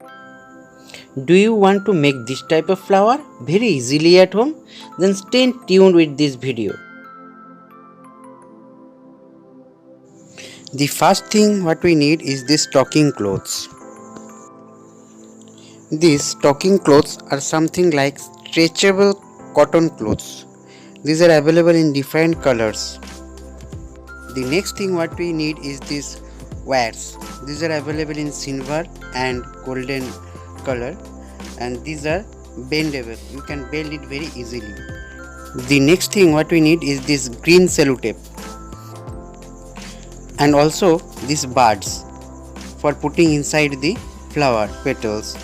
Do you want to make this type of flower very easily at home? Then stay tuned with this video. The first thing what we need is this stocking clothes. These stocking clothes are something like stretchable cotton clothes. These are available in different colors. The next thing what we need is these wires. These are available in silver and golden color, and these are bendable. You can bend it very easily. The next thing what we need is this green sellotape, and also these buds for putting inside the flower petals.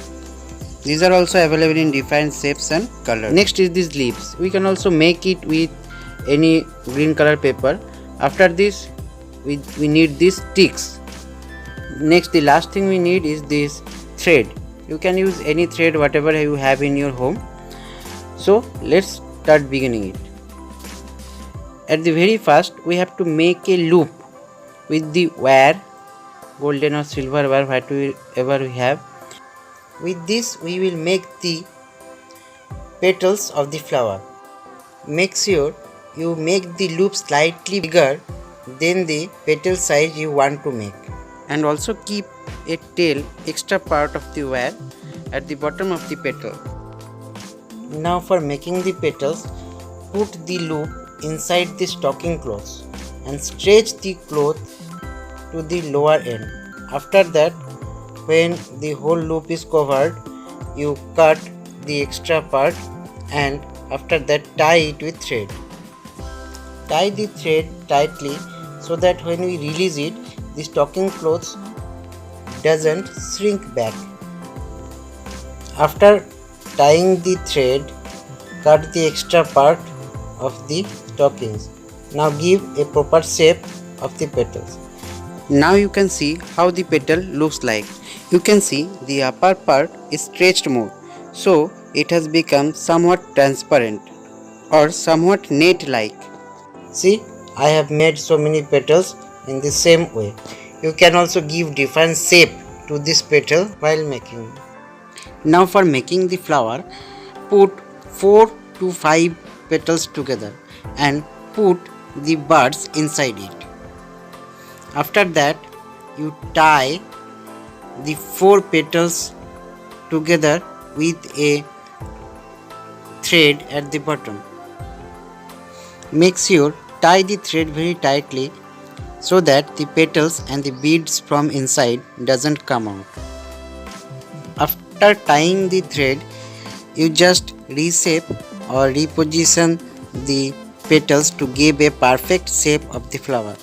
These are also available in different shapes and colors. Next is these leaves. We can also make it with any green color paper. After this we need these sticks. Next, the last thing we need is this thread. You can use any thread whatever you have in your home. So let's start beginning it. At the very first we have to make a loop with the wire, golden or silver wire, whatever we have. With this we will make the petals of the flower. Make sure you make the loop slightly bigger than the petal size you want to make, and also keep a tail extra part of the wire at the bottom of the petal. Now for making the petals, put the loop inside the stocking cloth and stretch the cloth to the lower end. After that, when the whole loop is covered, you cut the extra part, and after that tie it with thread. Tie the thread tightly so that when we release it, the stocking cloth doesn't shrink back. After tying the thread, cut the extra part of the stockings. Now give a proper shape of the petals. Now you can see how the petal looks like. You can see the upper part is stretched more, so it has become somewhat transparent or somewhat net-like. See, I have made so many petals in the same way. You can also give different shape to this petal while making. Now for making the flower, put 4 to 5 petals together and put the buds inside it. After that, you tie the 4 petals together with a thread at the bottom. Make sure tie the thread very tightly so that the petals and the beads from inside doesn't come out. After tying the thread, you just reshape or reposition the petals to give a perfect shape of the flower.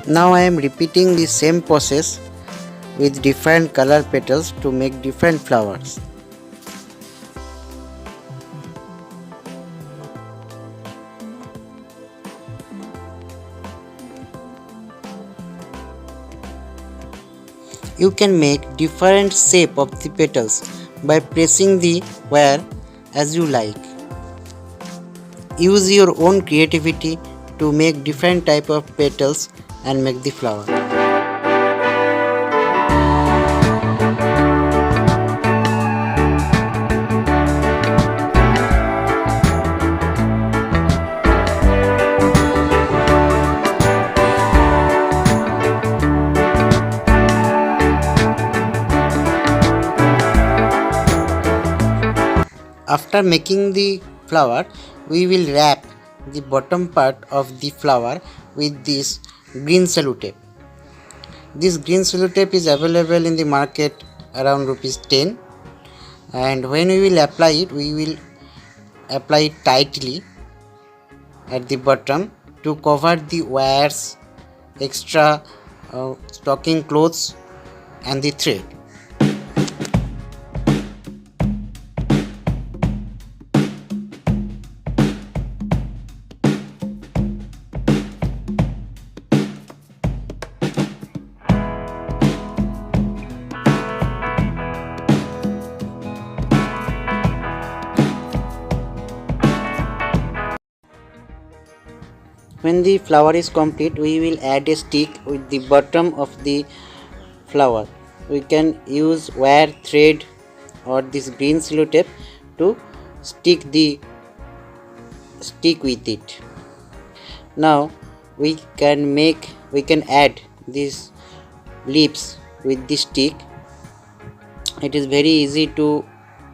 Now I am repeating the same process with different color petals to make different flowers. You can make different shape of the petals by pressing the wire as you like. Use your own creativity to make different type of petals and make the flower. After making the flower, we will wrap the bottom part of the flower with this green sellotape. This green sellotape is available in the market around ₹10, and when we will apply it, we will apply it tightly at the bottom to cover the wires, extra stocking clothes and the thread. When the flower is complete, we will add a stick with the bottom of the flower. We can use wire, thread or this green CELUTAPE to stick with it. Now we can add these leaves with the stick. It is very easy to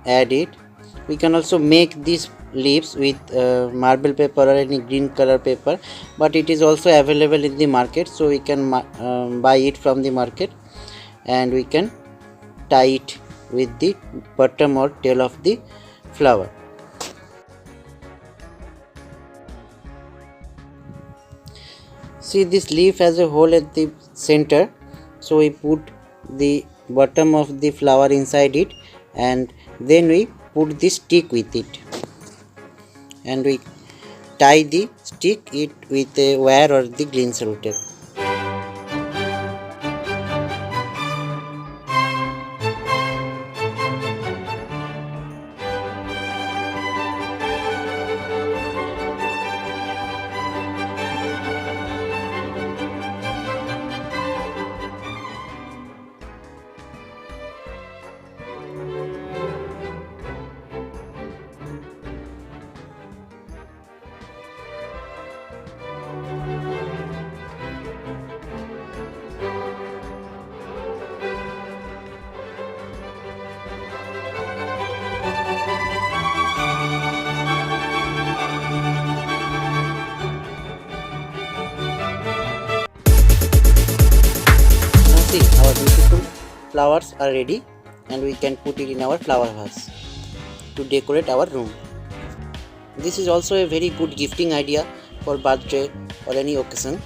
add it. We can also make these leaves with marble paper or any green color paper, but it is also available in the market, so we can buy it from the market, and we can tie it with the bottom or tail of the flower. See, this leaf has a hole at the center, so we put the bottom of the flower inside it, and then we put the stick with it, and we tie the stick it with a wire or the green CELUTAPE. See, our beautiful flowers are ready, and we can put it in our flower vase to decorate our room. This is also a very good gifting idea for birthday or any occasion.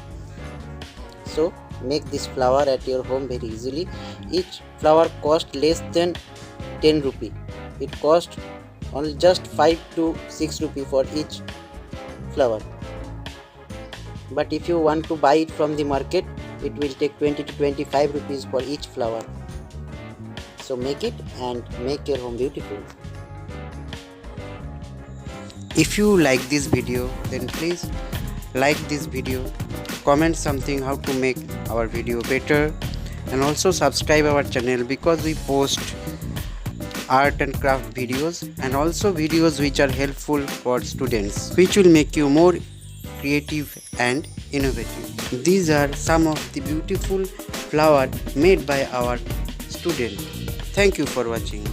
So make this flower at your home very easily. Each flower cost less than 10 rupee. It cost only just 5 to 6 rupee for each flower. But if you want to buy it from the market, it will take 20 to 25 rupees for each flower. So make it and make your home beautiful. If you like this video, then please like this video, comment something how to make our video better, and also subscribe our channel, because we post art and craft videos and also videos which are helpful for students, which will make you more creative and innovative. These are some of the beautiful flowers made by our students. Thank you for watching.